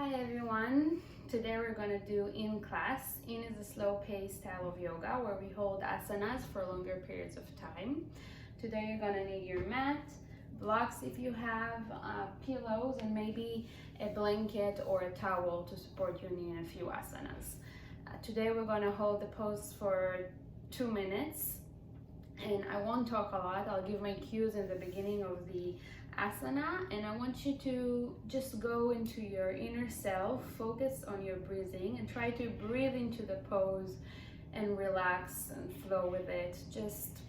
Hi everyone, today we're going to do in class. In is a slow paced style of yoga where we hold asanas for longer periods of time. Today you're going to need your mat, blocks if you have, pillows, and maybe a blanket or a towel to support your knee in a few asanas. Today we're going to hold the pose for 2 minutes, and I won't talk a lot. I'll give my cues in the beginning of the asana, and I want you to just go into your inner self, focus on your breathing, and try to breathe into the pose and relax and flow with it. Just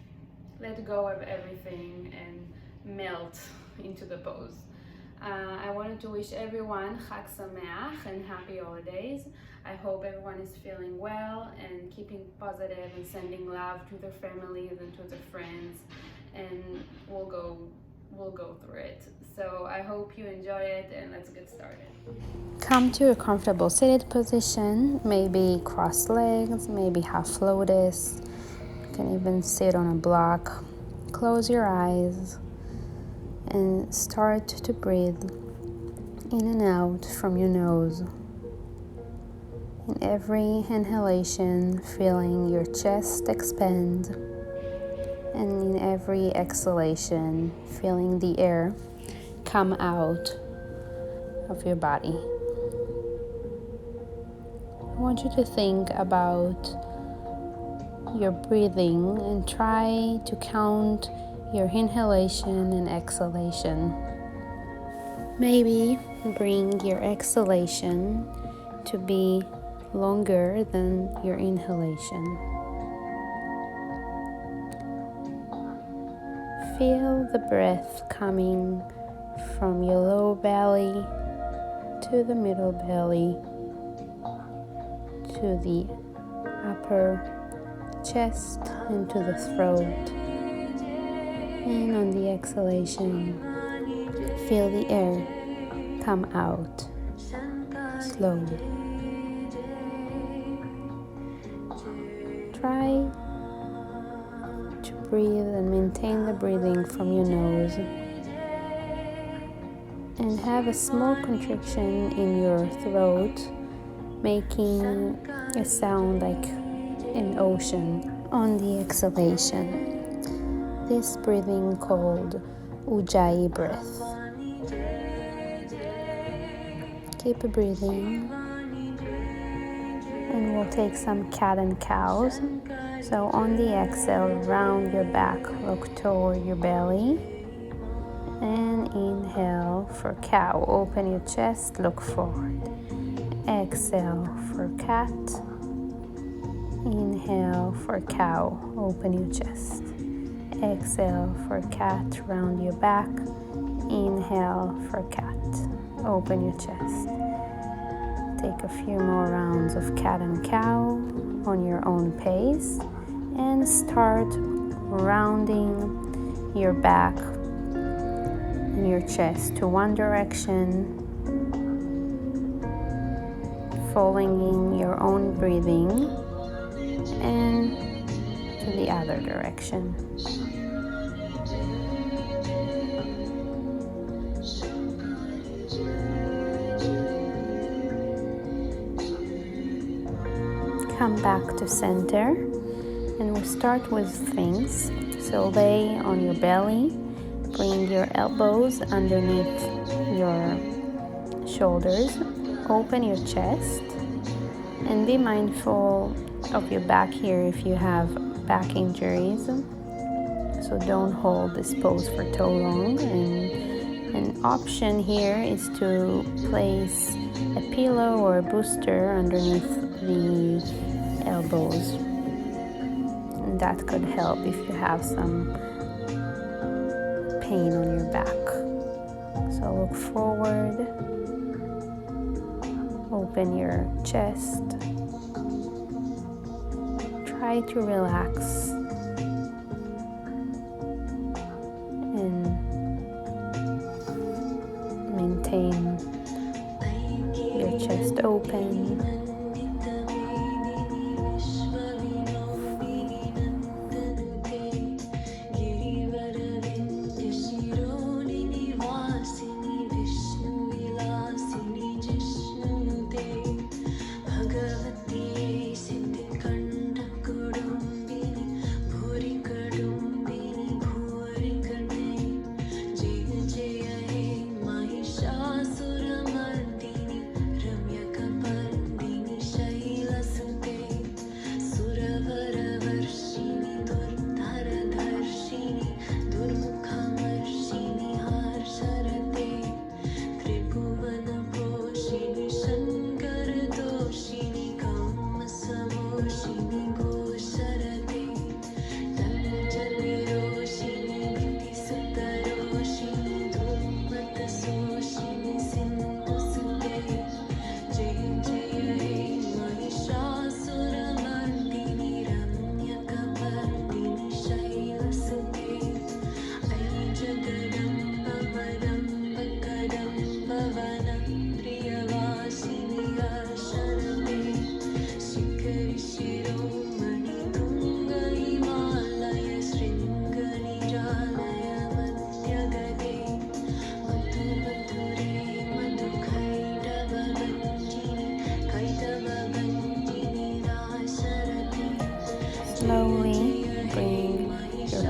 let go of everything and melt into the pose. I wanted to wish everyone Chag Sameach and happy holidays. I hope everyone is feeling well and keeping positive and sending love to their families and to their friends, and we'll go through it. So I hope you enjoy it, and let's get started. Come to a comfortable seated position, maybe cross legs, maybe half lotus. You can even sit on a block. Close your eyes and start to breathe in and out from your nose. In every inhalation, feeling your chest expand, and in every exhalation, feeling the air come out of your body. I want you to think about your breathing and try to count your inhalation and exhalation. Maybe bring your exhalation to be longer than your inhalation. Feel the breath coming from your low belly to the middle belly to the upper chest and to the throat. And on the exhalation, feel the air come out slowly. Try to breathe and maintain the breathing from your nose, and have a small contraction in your throat, making a sound like an ocean on the exhalation. This breathing called Ujjayi breath. Keep breathing, and we'll take some cat and cows. So on the exhale, round your back, look toward your belly, and inhale for cow, open your chest, look forward. Exhale for cat, inhale for cow, open your chest. Exhale for cat, round your back, inhale for cat, open your chest. Take a few more rounds of cat and cow on your own pace, and start rounding your back and your chest to one direction, following your own breathing, and to the other direction. Come back to center, and we'll start with things. So lay on your belly, bring your elbows underneath your shoulders, open your chest, and be mindful of your back here if you have back injuries. So don't hold this pose for too long. And an option here is to place a pillow or a booster underneath the elbows, and that could help if you have some pain on your back. So look forward, open your chest, try to relax, and maintain your chest open.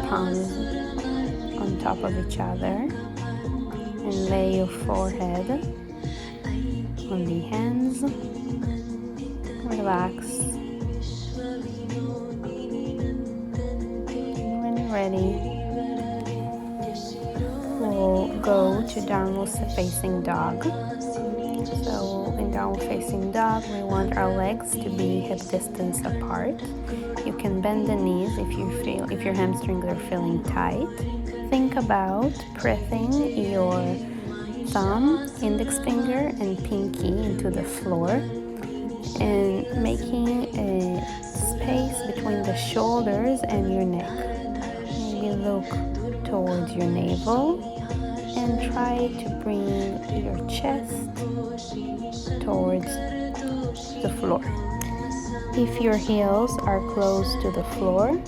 palms on top of each other and lay your forehead on the hands. Relax. When you're ready, we'll go to downward facing dog. So in downward facing dog, we want our legs to be hip distance apart. You can bend the knees if your hamstrings are feeling tight. Think about pressing your thumb, index finger, and pinky into the floor and making a space between the shoulders and your neck. Maybe look towards your navel and try to bring your chest towards the floor. If your heels are close to the floor,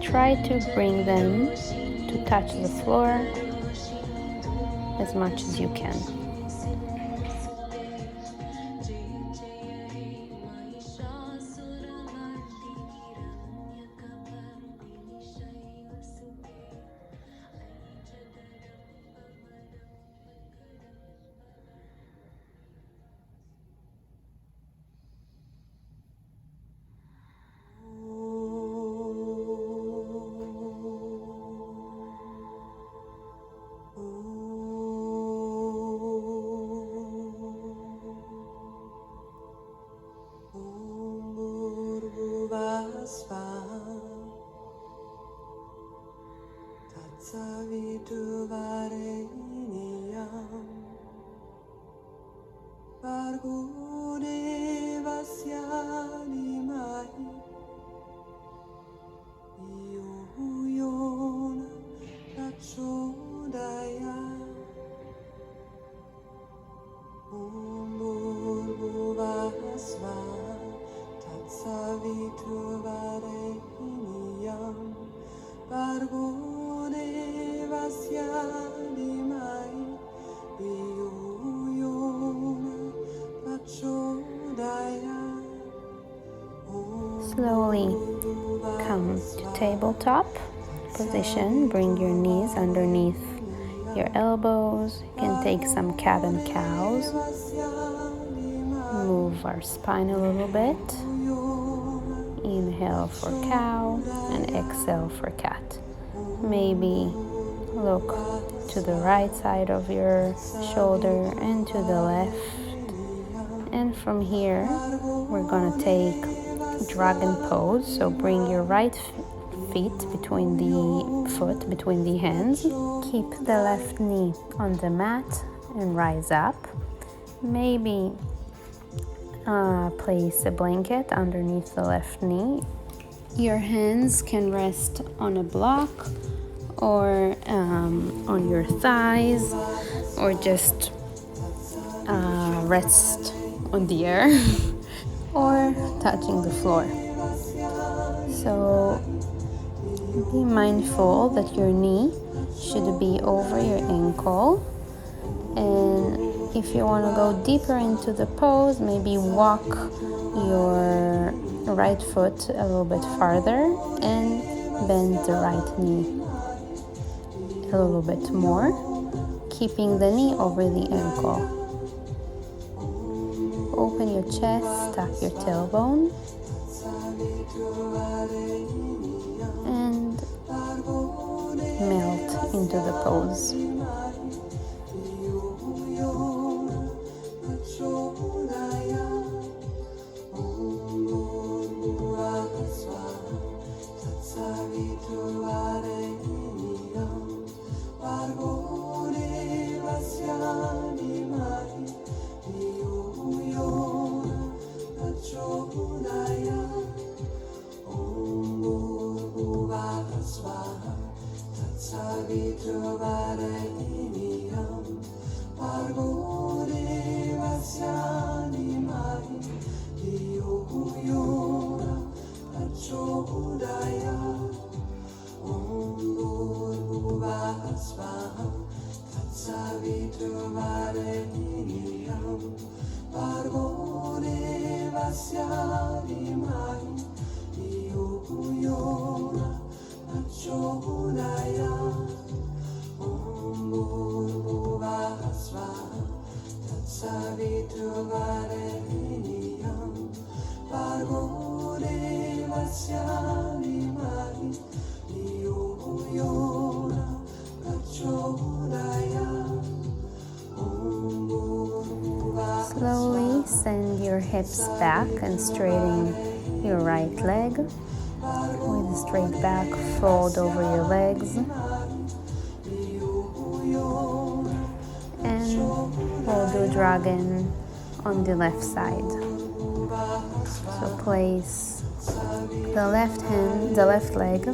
try to bring them to touch the floor as much as you can. Slowly come to tabletop position. Bring your knees underneath your elbows. You can take some cat and cows. Move our spine a little bit. Inhale for cow and exhale for cat. Maybe look to the right side of your shoulder and to the left. And from here, we're gonna take dragon pose. So bring your right feet between the hands. Keep the left knee on the mat and rise up. Maybe place a blanket underneath the left knee. Your hands can rest on a block or on your thighs, or just rest on the air or touching the floor. So be mindful that your knee should be over your ankle, and if you want to go deeper into the pose, maybe walk your right foot a little bit farther and bend the right knee a little bit more, keeping the knee over the ankle. Open your chest, tuck your tailbone, and melt into the pose. Chodaya Slowly send your hips back and straighten your right leg. With a straight back, fold over your legs. And we'll do dragon on the left side. So place the left leg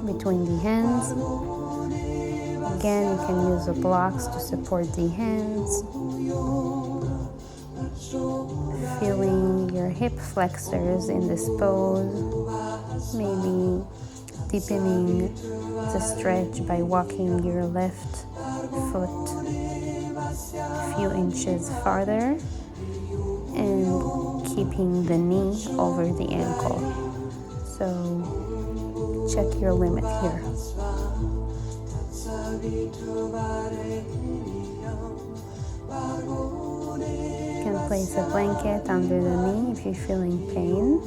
between the hands. Again, you can use the blocks to support the hands. Feeling your hip flexors in this pose. Maybe deepening the stretch by walking your left foot a few inches farther and keeping the knee over the ankle. So check your limit here. You can place a blanket under the knee if you're feeling pain.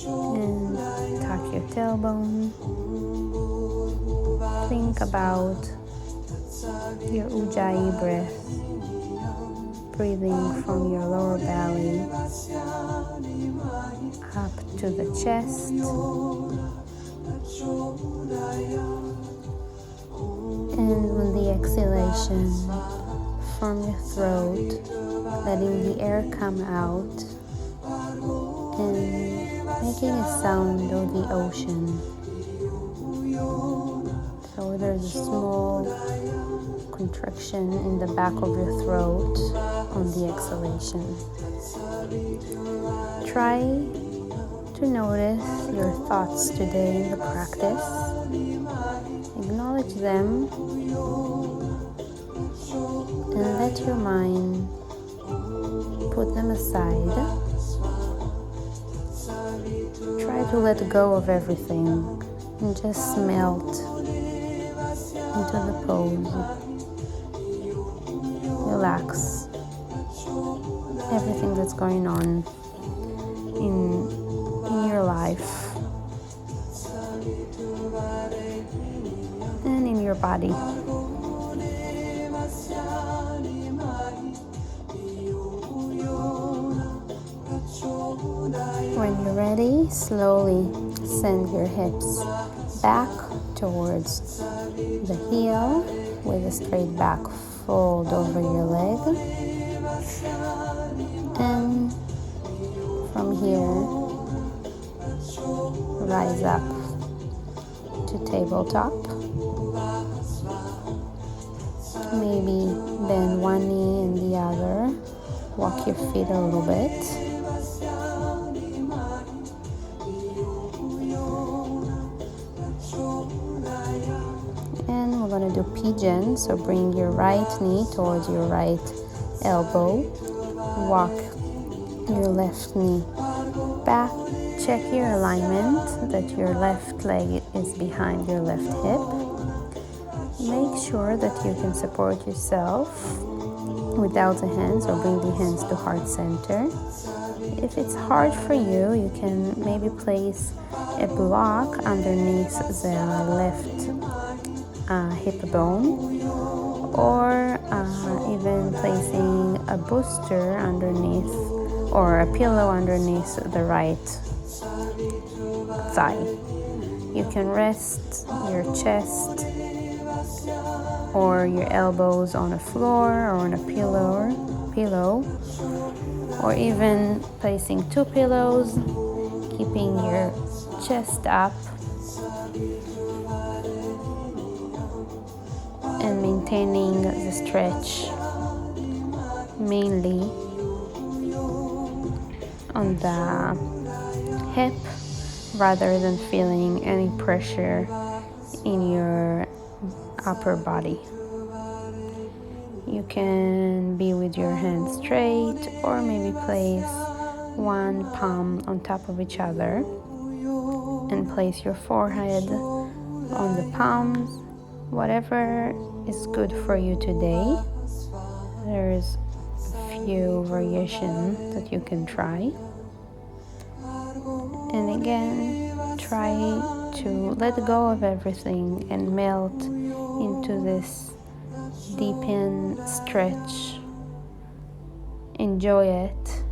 And tuck your tailbone. Think about your Ujjayi breath, breathing from your lower belly up to the chest. And with the exhalation from your throat, letting the air come out and making a sound of the ocean. So there's a small contraction in the back of your throat on the exhalation. Try to notice your thoughts today in the practice. Acknowledge them and let your mind put them aside. Try to let go of everything and just melt into the pose. Relax everything that's going on in your life and in your body. When you're ready, slowly send your hips back towards the heel with a straight back fold over your leg. And from here, rise up to tabletop. Maybe bend one knee and the other. Walk your feet a little bit. And we're going to do pigeon. So bring your right knee towards your right elbow. Walk your left knee back. Check your alignment, that your left leg is behind your left hip. Make sure that you can support yourself without the hands, or bring the hands to heart center. If it's hard for you, you can maybe place a block underneath the left hip bone, or even placing a booster underneath, or a pillow underneath the right thigh. You can rest your chest or your elbows on a floor or on a pillow, or even placing two pillows, keeping your chest up and maintaining the stretch mainly on the hip rather than feeling any pressure in your upper body. You can be with your hands straight, or maybe place one palm on top of each other and place your forehead on the palms. Whatever is good for you today. There's few variations that you can try. And again, try to let go of everything and melt into this deepen, stretch, enjoy it,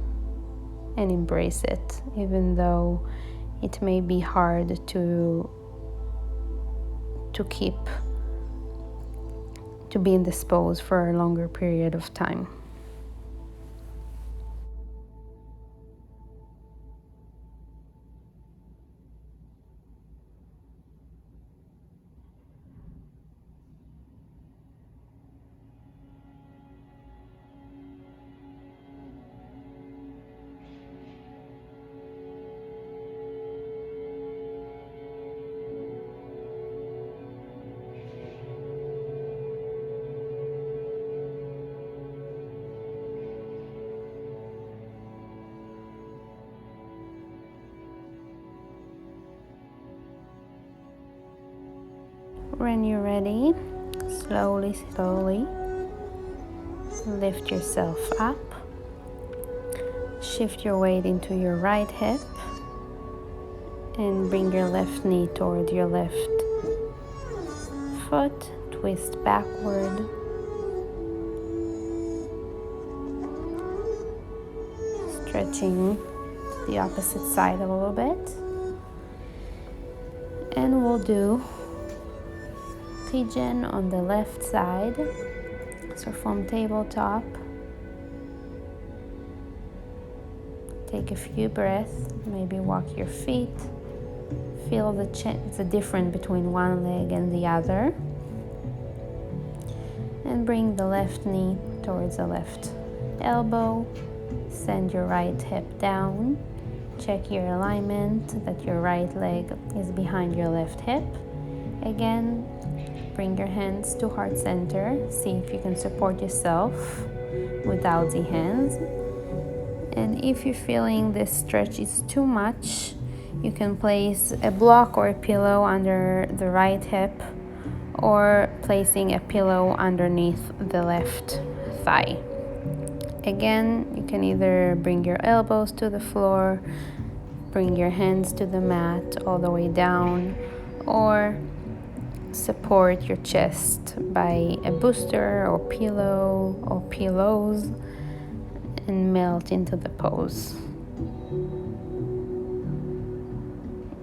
and embrace it, even though it may be hard to be in this pose for a longer period of time. When you're ready, slowly lift yourself up. Shift your weight into your right hip and bring your left knee toward your left foot. Twist backward. Stretching to the opposite side a little bit. And we'll do pigeon on the left side. So from tabletop, take a few breaths, maybe walk your feet, feel the difference between one leg and the other, and bring the left knee towards the left elbow, send your right hip down, check your alignment that your right leg is behind your left hip. Again, bring your hands to heart center. See if you can support yourself without the hands. And if you're feeling this stretch is too much, you can place a block or a pillow under the right hip, or placing a pillow underneath the left thigh. Again, you can either bring your elbows to the floor, bring your hands to the mat all the way down, or support your chest by a booster or pillow or pillows and melt into the pose.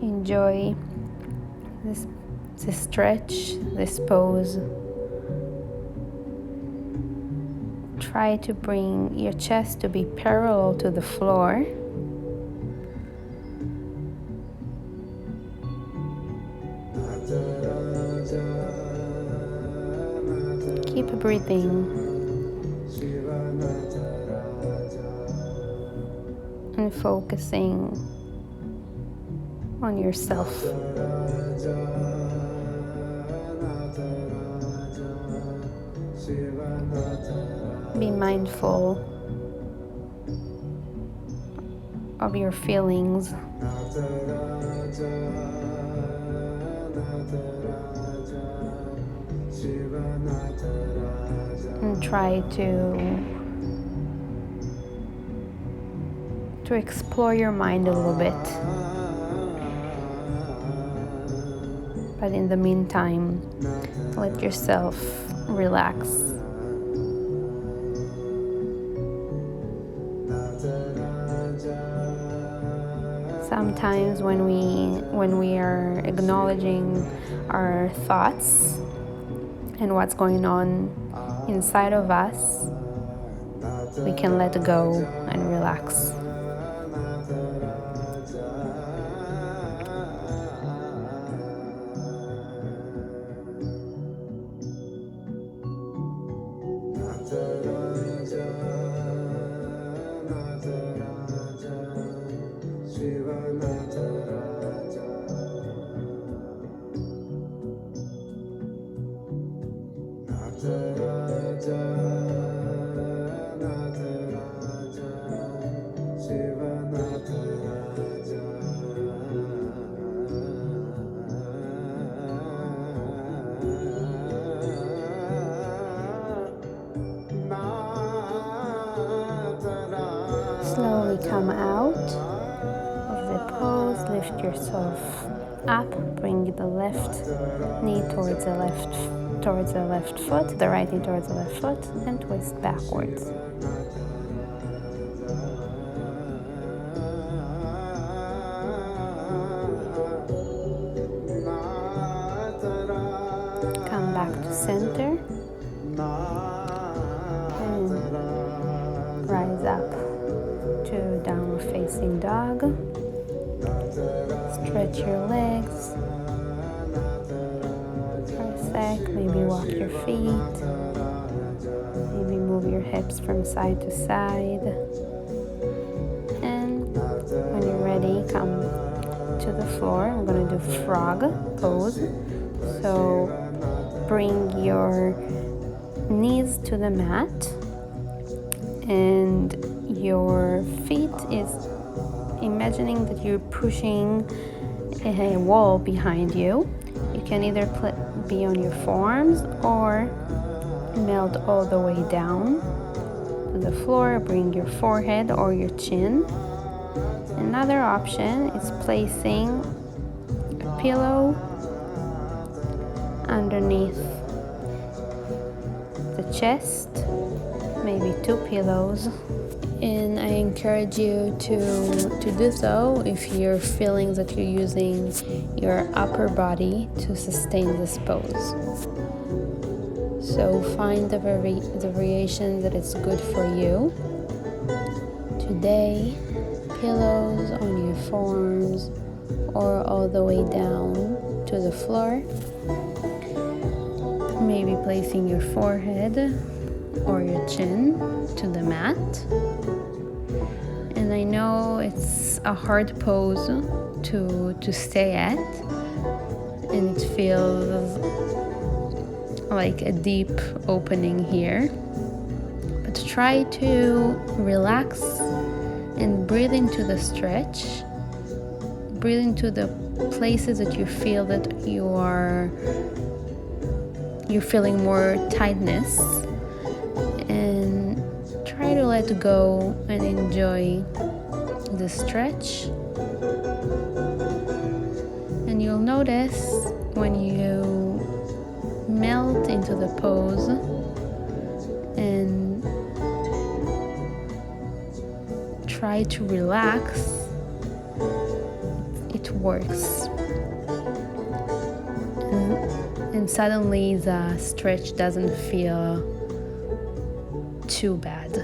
Enjoy this stretch, this pose. Try to bring your chest to be parallel to the floor. Keep breathing and focusing on yourself. Be mindful of your feelings. And try to explore your mind a little bit. But in the meantime, let yourself relax. Sometimes when we are acknowledging our thoughts and what's going on inside of us, we can let go and relax. yourself up. Bring the left knee towards the left foot, the right knee towards the left foot, and twist backwards. Come back to center and rise up to downward facing dog. Stretch your legs for a sec, maybe walk your feet, maybe move your hips from side to side, and when you're ready, come to the floor. I'm going to do frog pose. So bring your knees to the mat and your feet is imagining that you're pushing a wall behind you. You can either be on your forearms or melt all the way down to the floor. Bring your forehead or your chin. Another option is placing a pillow underneath the chest, maybe 2 pillows. And I encourage you to do so if you're feeling that you're using your upper body to sustain this pose. So find the variation that is good for you. Today, pillows on your forearms or all the way down to the floor. Maybe placing your forehead or your chin to the mat. And I know it's a hard pose to stay at, and it feels like a deep opening here. But try to relax and breathe into the stretch. Breathe into the places that you feel that you're feeling more tightness, and try to let go and enjoy the stretch. And you'll notice when you melt into the pose and try to relax, it works. And suddenly the stretch doesn't feel too bad.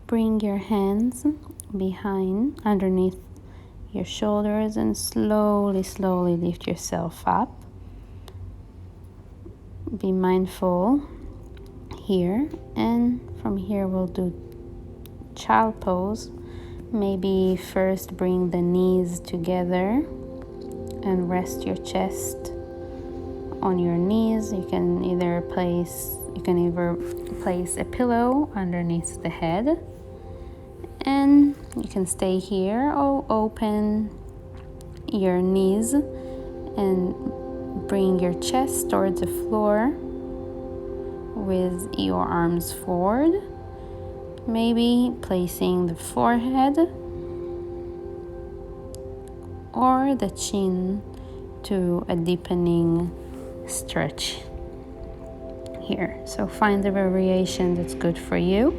Bring your hands behind, underneath your shoulders, and slowly lift yourself up. Be mindful here, and from here we'll do child pose. Maybe first bring the knees together and rest your chest on your knees. You can either place a pillow underneath the head, and you can stay here or open your knees and bring your chest towards the floor with your arms forward, maybe placing the forehead or the chin to a deepening stretch here. So find the variation that's good for you.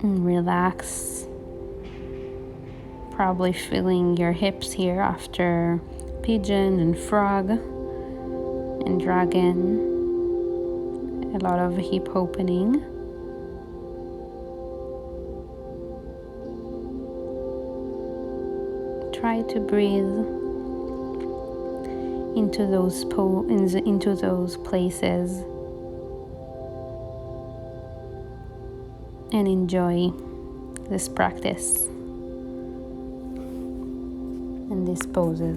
and relax. Probably feeling your hips here after pigeon and frog and dragon. A lot of hip opening. Try to breathe into those places and enjoy this practice and these poses.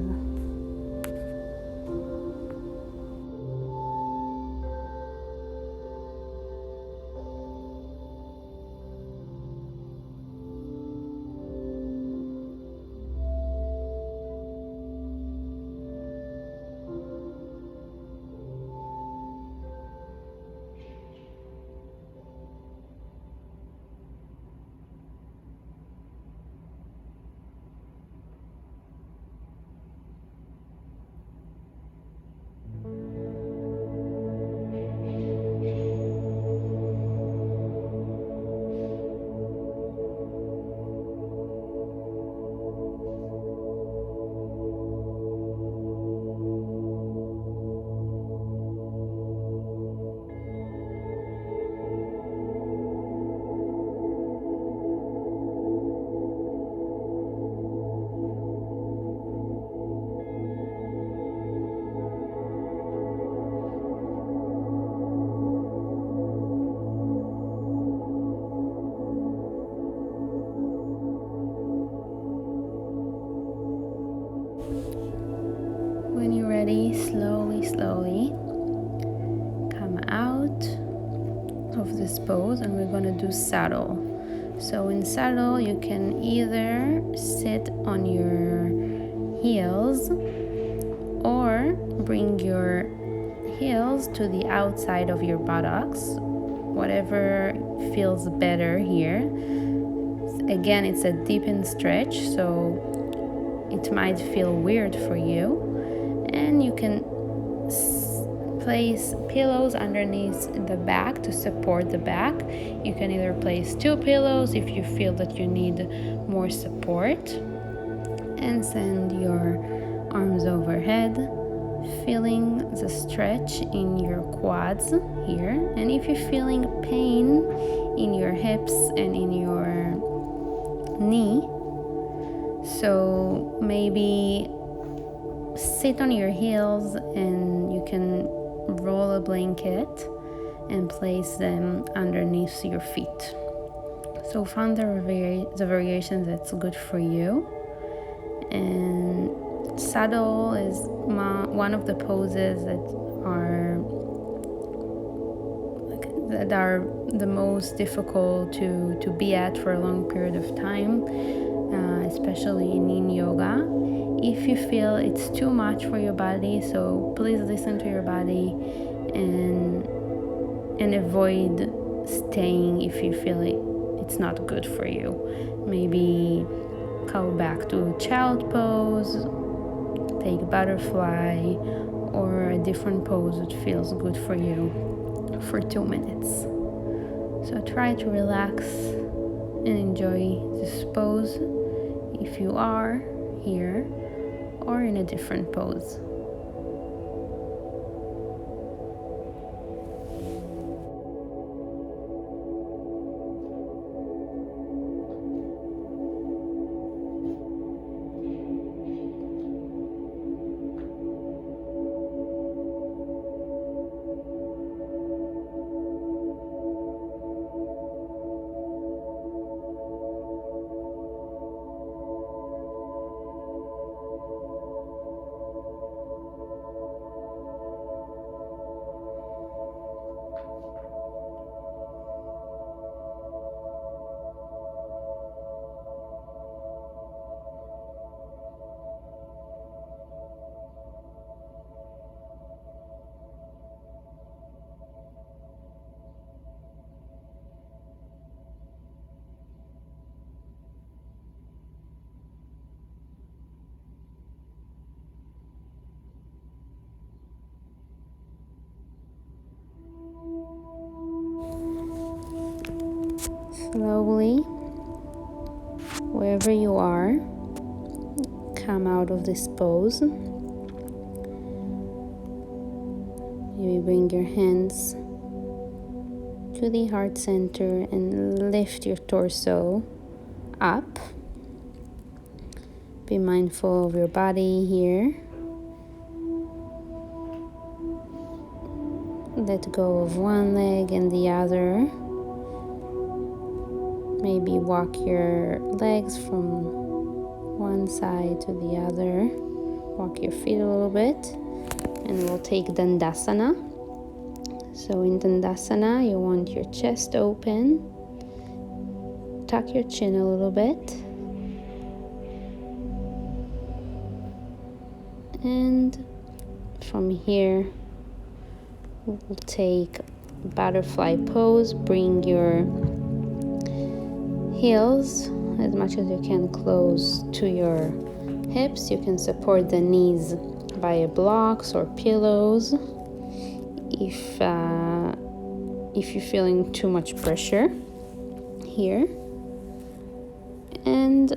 When you're ready, slowly come out of this pose, and we're gonna do saddle. So in saddle, you can either sit on your heels or bring your heels to the outside of your buttocks, whatever feels better here. Again, it's a deepened stretch, so it might feel weird for you. And you can place pillows underneath the back to support the back. You can either place 2 pillows if you feel that you need more support, and send your arms overhead, feeling the stretch in your quads here. And if you're feeling pain in your hips and in your knee, so maybe sit on your heels, and you can roll a blanket and place them underneath your feet. So find the variation that's good for you. And saddle is one of the poses that are the most difficult to be at for a long period of time, especially in yin yoga. If you feel it's too much for your body, so please listen to your body and avoid staying if you feel it's not good for you. Maybe go back to child pose, take butterfly, or a different pose that feels good for you for 2 minutes. So try to relax and enjoy this pose if you are here or in a different pose. slowly, wherever you are, come out of this pose. Maybe bring your hands to the heart center and lift your torso up. Be mindful of your body here. Let go of one leg and the other. Maybe walk your legs from one side to the other. Walk your feet a little bit. And we'll take Dandasana. So in Dandasana, you want your chest open. Tuck your chin a little bit. And from here, we'll take butterfly pose. Bring your heels as much as you can close to your hips. You can support the knees by blocks or pillows if you're feeling too much pressure here. And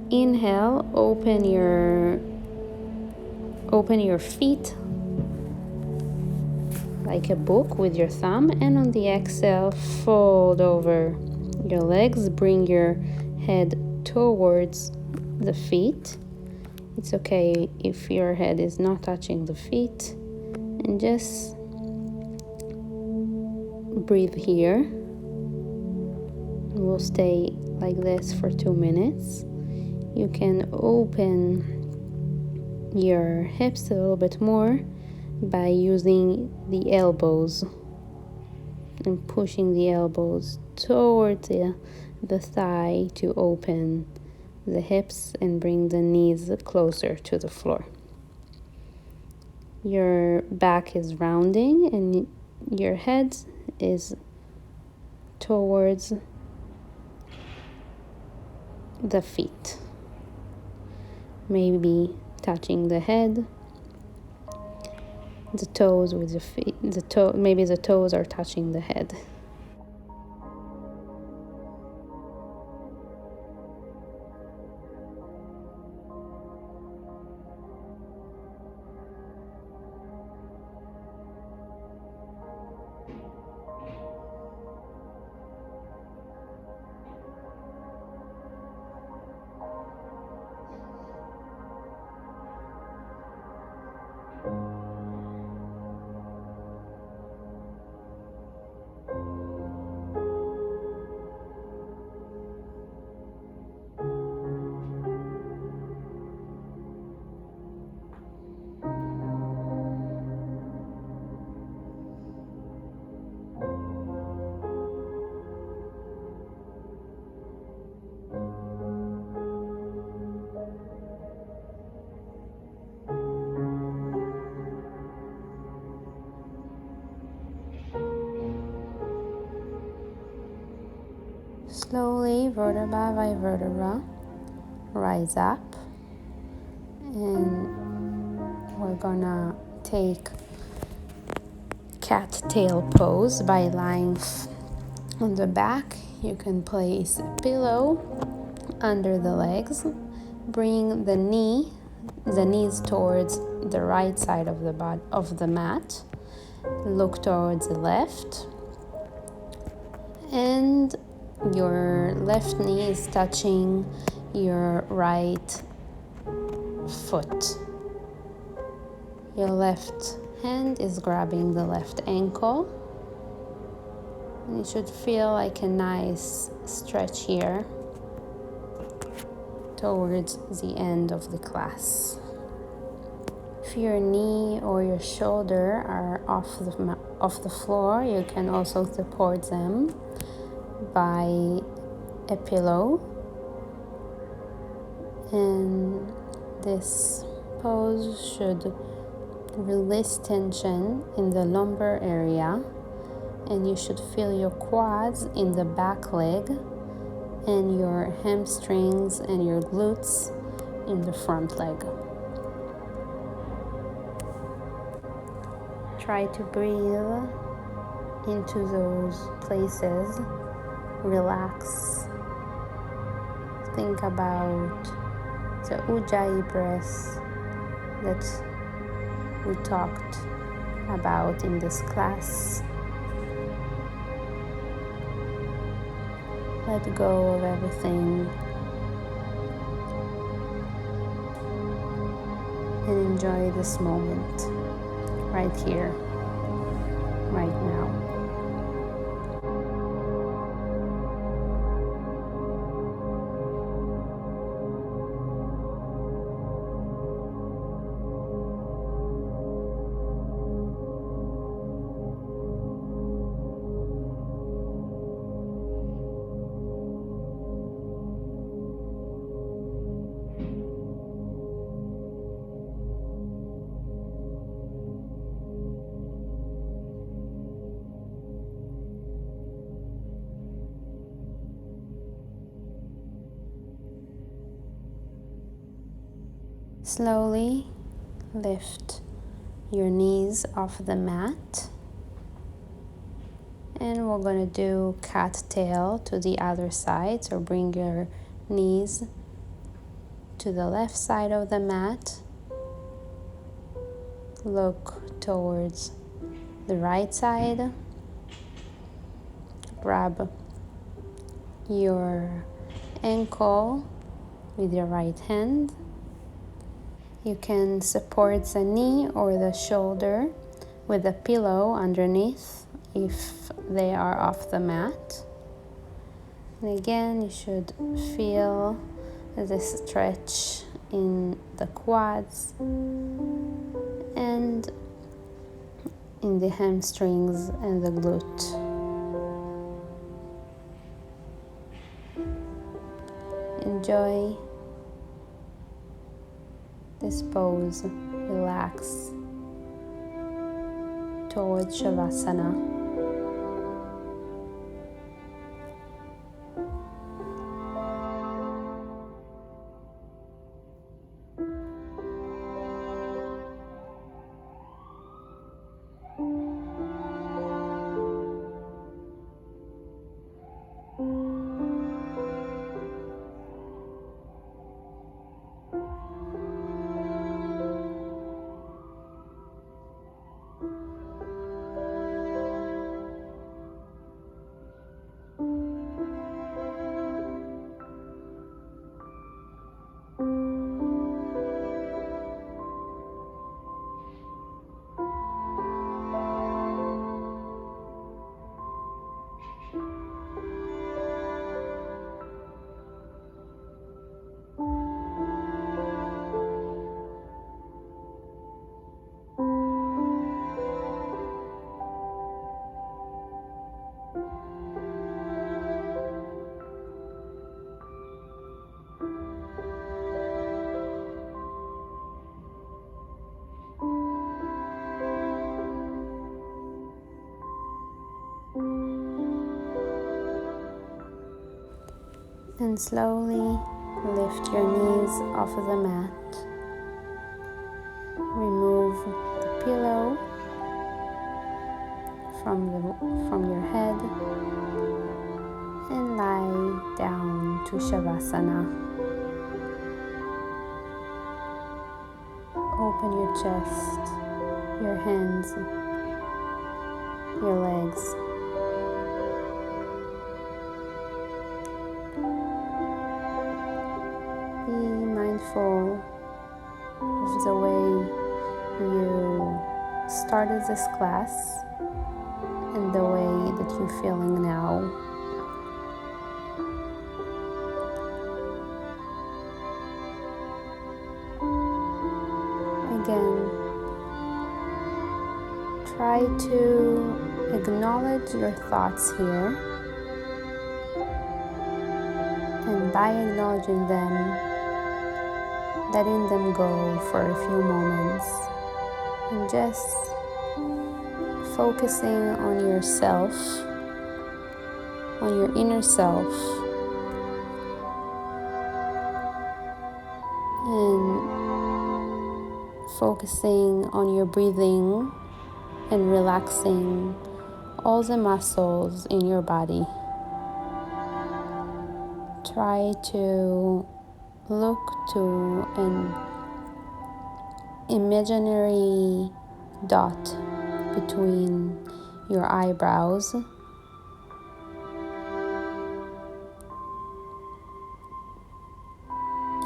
inhale, open your feet like a book with your thumb, and on the exhale, fold over your legs. Bring your head towards the feet. It's okay if your head is not touching the feet, and just breathe here. We'll stay like this for 2 minutes. You can open your hips a little bit more by using the elbows and pushing the elbows towards the thigh to open the hips and bring the knees closer to the floor. Your back is rounding and your head is towards the feet. Maybe touching the head, the toes with the feet, maybe the toes are touching the head. Slowly, vertebra by vertebra, rise up, and we're gonna take cat tail pose by lying on the back. You can place a pillow under the legs. Bring the knees towards the right side of the mat. Look towards the left, and your left knee is touching your right foot. Your left hand is grabbing the left ankle. And you should feel like a nice stretch here towards the end of the class. If your knee or your shoulder are off the floor, you can also support them by a pillow. And this pose should release tension in the lumbar area, and you should feel your quads in the back leg and your hamstrings and your glutes in the front leg. Try to breathe into those places relax. Think about the Ujjayi breath that we talked about in this class. Let go of everything and enjoy this moment right here, right now. Slowly lift your knees off the mat, and we're going to do cat tail to the other side. So bring your knees to the left side of the mat, look towards the right side, grab your ankle with your right hand. You can support the knee or the shoulder with a pillow underneath if they are off the mat. And again, you should feel the stretch in the quads and in the hamstrings and the glute. Enjoy this pose, relax towards Shavasana. And slowly lift your knees off of the mat. Remove the pillow from your head and lie down to Shavasana. Open your chest, your hands, your legs. Be mindful of the way you started this class and the way that you're feeling now. Again, try to acknowledge your thoughts here, and by acknowledging them, letting them go for a few moments and just focusing on yourself, on your inner self, and focusing on your breathing and relaxing all the muscles in your body. try to look to an imaginary dot between your eyebrows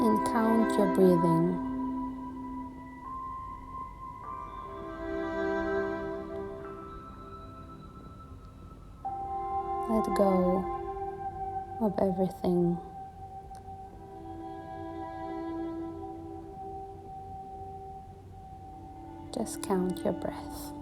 and count your breathing. Let go of everything. Just count your breath.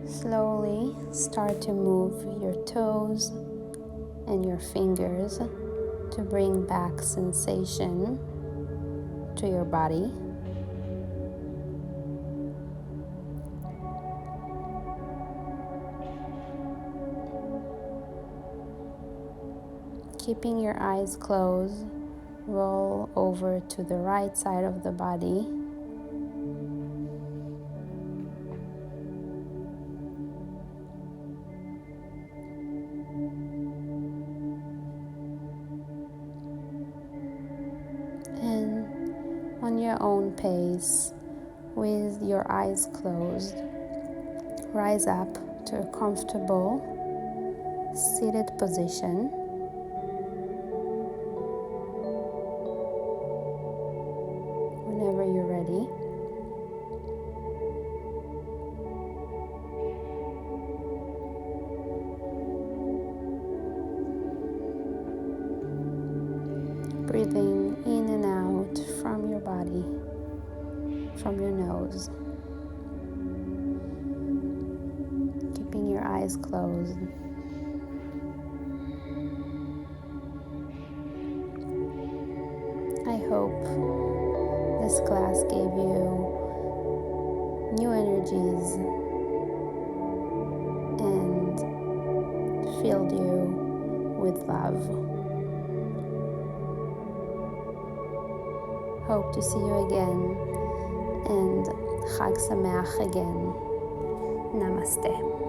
Slowly start to move your toes and your fingers to bring back sensation to your body. Keeping your eyes closed, roll over to the right side of the body. And on your own pace, with your eyes closed, rise up to a comfortable seated position. Whenever you're ready. Breathing in and out from your body, from your nose. Keeping your eyes closed. I hope this class gave you new energies and filled you with love. Hope to see you again and Chag Sameach again. Namaste.